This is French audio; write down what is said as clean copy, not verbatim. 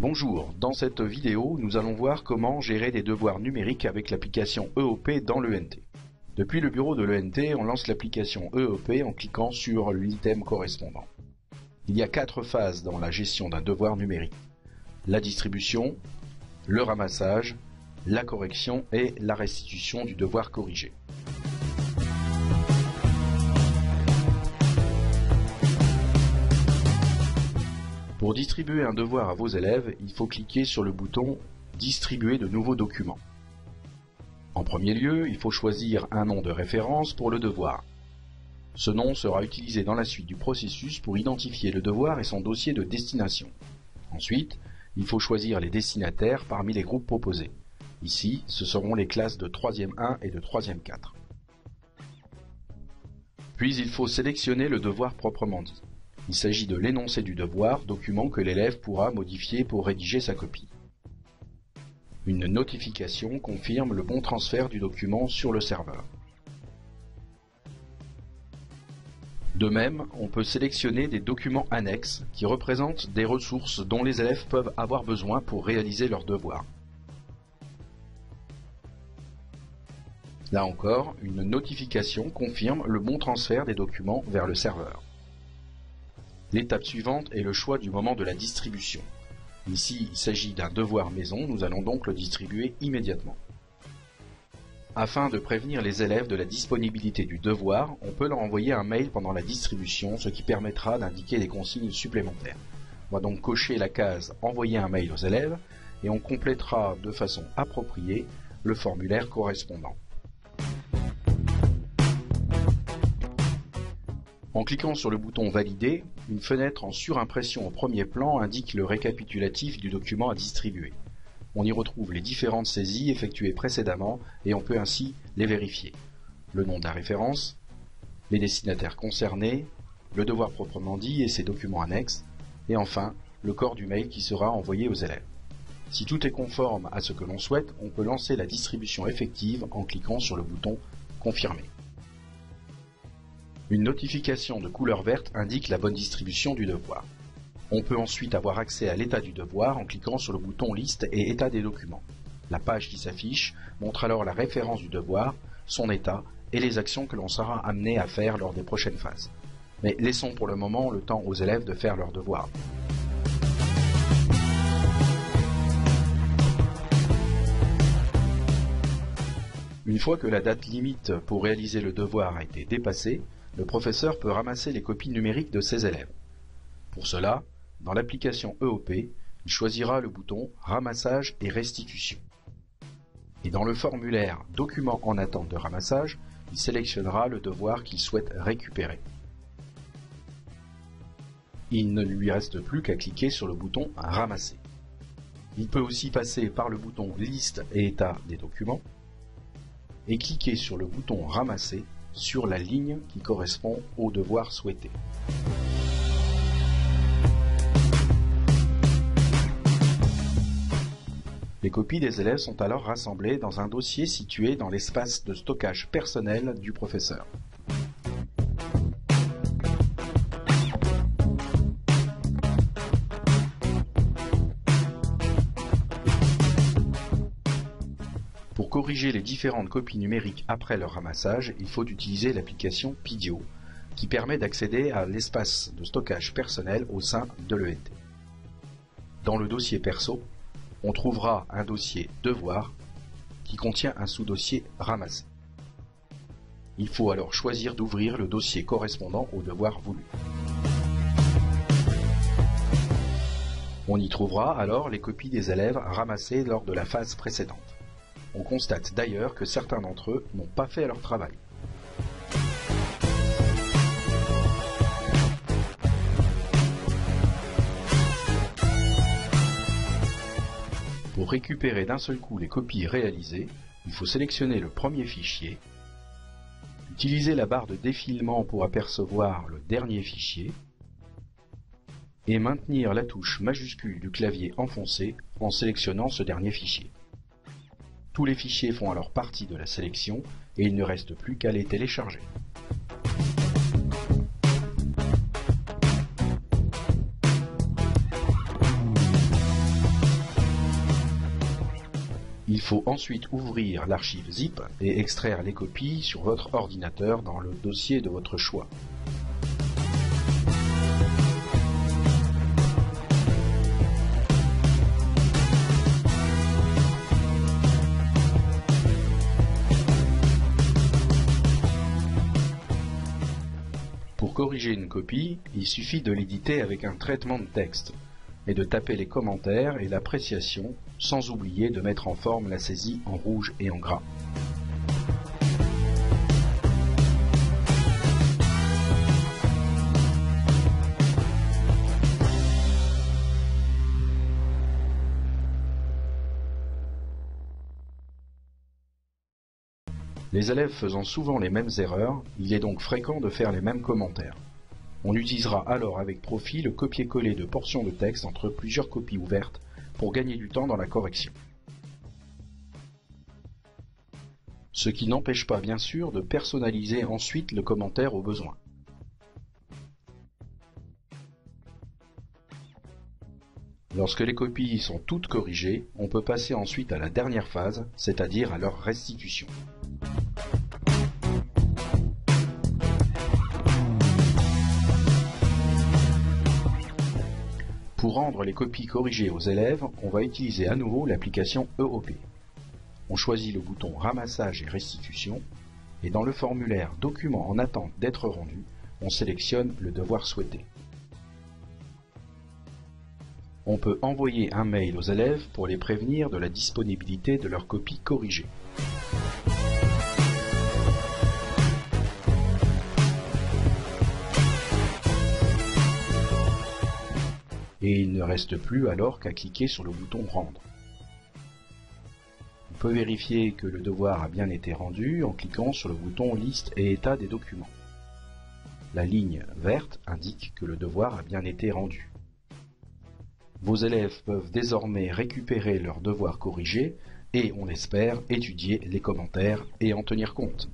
Bonjour, dans cette vidéo, nous allons voir comment gérer des devoirs numériques avec l'application EOP dans l'ENT. Depuis le bureau de l'ENT, on lance l'application EOP en cliquant sur l'item correspondant. Il y a 4 phases dans la gestion d'un devoir numérique. La distribution, le ramassage, la correction et la restitution du devoir corrigé. Pour distribuer un devoir à vos élèves, il faut cliquer sur le bouton « Distribuer de nouveaux documents ». En premier lieu, il faut choisir un nom de référence pour le devoir. Ce nom sera utilisé dans la suite du processus pour identifier le devoir et son dossier de destination. Ensuite, il faut choisir les destinataires parmi les groupes proposés. Ici, ce seront les classes de 3e 1 et de 3e 4. Puis il faut sélectionner le devoir proprement dit. Il s'agit de l'énoncé du devoir, document que l'élève pourra modifier pour rédiger sa copie. Une notification confirme le bon transfert du document sur le serveur. De même, on peut sélectionner des documents annexes qui représentent des ressources dont les élèves peuvent avoir besoin pour réaliser leurs devoirs. Là encore, une notification confirme le bon transfert des documents vers le serveur. L'étape suivante est le choix du moment de la distribution. Ici, il s'agit d'un devoir maison, nous allons donc le distribuer immédiatement. Afin de prévenir les élèves de la disponibilité du devoir, on peut leur envoyer un mail pendant la distribution, ce qui permettra d'indiquer des consignes supplémentaires. On va donc cocher la case « Envoyer un mail aux élèves » et on complétera de façon appropriée le formulaire correspondant. En cliquant sur le bouton « Valider », une fenêtre en surimpression au premier plan indique le récapitulatif du document à distribuer. On y retrouve les différentes saisies effectuées précédemment et on peut ainsi les vérifier. Le nom de la référence, les destinataires concernés, le devoir proprement dit et ses documents annexes, et enfin le corps du mail qui sera envoyé aux élèves. Si tout est conforme à ce que l'on souhaite, on peut lancer la distribution effective en cliquant sur le bouton « Confirmer ». Une notification de couleur verte indique la bonne distribution du devoir. On peut ensuite avoir accès à l'état du devoir en cliquant sur le bouton Liste et État des documents. La page qui s'affiche montre alors la référence du devoir, son état et les actions que l'on sera amené à faire lors des prochaines phases. Mais laissons pour le moment le temps aux élèves de faire leurs devoirs. Une fois que la date limite pour réaliser le devoir a été dépassée, le professeur peut ramasser les copies numériques de ses élèves. Pour cela, dans l'application EOP, il choisira le bouton « Ramassage et restitution ». Et dans le formulaire « Documents en attente de ramassage », il sélectionnera le devoir qu'il souhaite récupérer. Il ne lui reste plus qu'à cliquer sur le bouton « Ramasser ». Il peut aussi passer par le bouton « Liste et état des documents » et cliquer sur le bouton « Ramasser » sur la ligne qui correspond au devoir souhaité. Les copies des élèves sont alors rassemblées dans un dossier situé dans l'espace de stockage personnel du professeur. Pour corriger les différentes copies numériques après leur ramassage, il faut utiliser l'application Pydio, qui permet d'accéder à l'espace de stockage personnel au sein de l'ENT. Dans le dossier perso, on trouvera un dossier Devoir qui contient un sous-dossier Ramasser. Il faut alors choisir d'ouvrir le dossier correspondant au devoir voulu. On y trouvera alors les copies des élèves ramassées lors de la phase précédente. On constate d'ailleurs que certains d'entre eux n'ont pas fait leur travail. Pour récupérer d'un seul coup les copies réalisées, il faut sélectionner le premier fichier, utiliser la barre de défilement pour apercevoir le dernier fichier et maintenir la touche majuscule du clavier enfoncée en sélectionnant ce dernier fichier. Tous les fichiers font alors partie de la sélection et il ne reste plus qu'à les télécharger. faut ensuite ouvrir l'archive zip et extraire les copies sur votre ordinateur dans le dossier de votre choix. Pour corriger une copie, il suffit de l'éditer avec un traitement de texte et de taper les commentaires et l'appréciation, sans oublier de mettre en forme la saisie en rouge et en gras. Les élèves faisant souvent les mêmes erreurs, il est donc fréquent de faire les mêmes commentaires. On utilisera alors avec profit le copier-coller de portions de texte entre plusieurs copies ouvertes pour gagner du temps dans la correction. Ce qui n'empêche pas bien sûr de personnaliser ensuite le commentaire au besoin. Lorsque les copies sont toutes corrigées, on peut passer ensuite à la dernière phase, c'est-à-dire à leur restitution. Pour rendre les copies corrigées aux élèves, on va utiliser à nouveau l'application EOP. On choisit le bouton Ramassage et Restitution, et dans le formulaire Documents en attente d'être rendu, on sélectionne le devoir souhaité. On peut envoyer un mail aux élèves pour les prévenir de la disponibilité de leurs copies corrigées. Et il ne reste plus alors qu'à cliquer sur le bouton Rendre. On peut vérifier que le devoir a bien été rendu en cliquant sur le bouton Liste et état des documents. La ligne verte indique que le devoir a bien été rendu. Vos élèves peuvent désormais récupérer leurs devoirs corrigés et, on l'espère, étudier les commentaires et en tenir compte.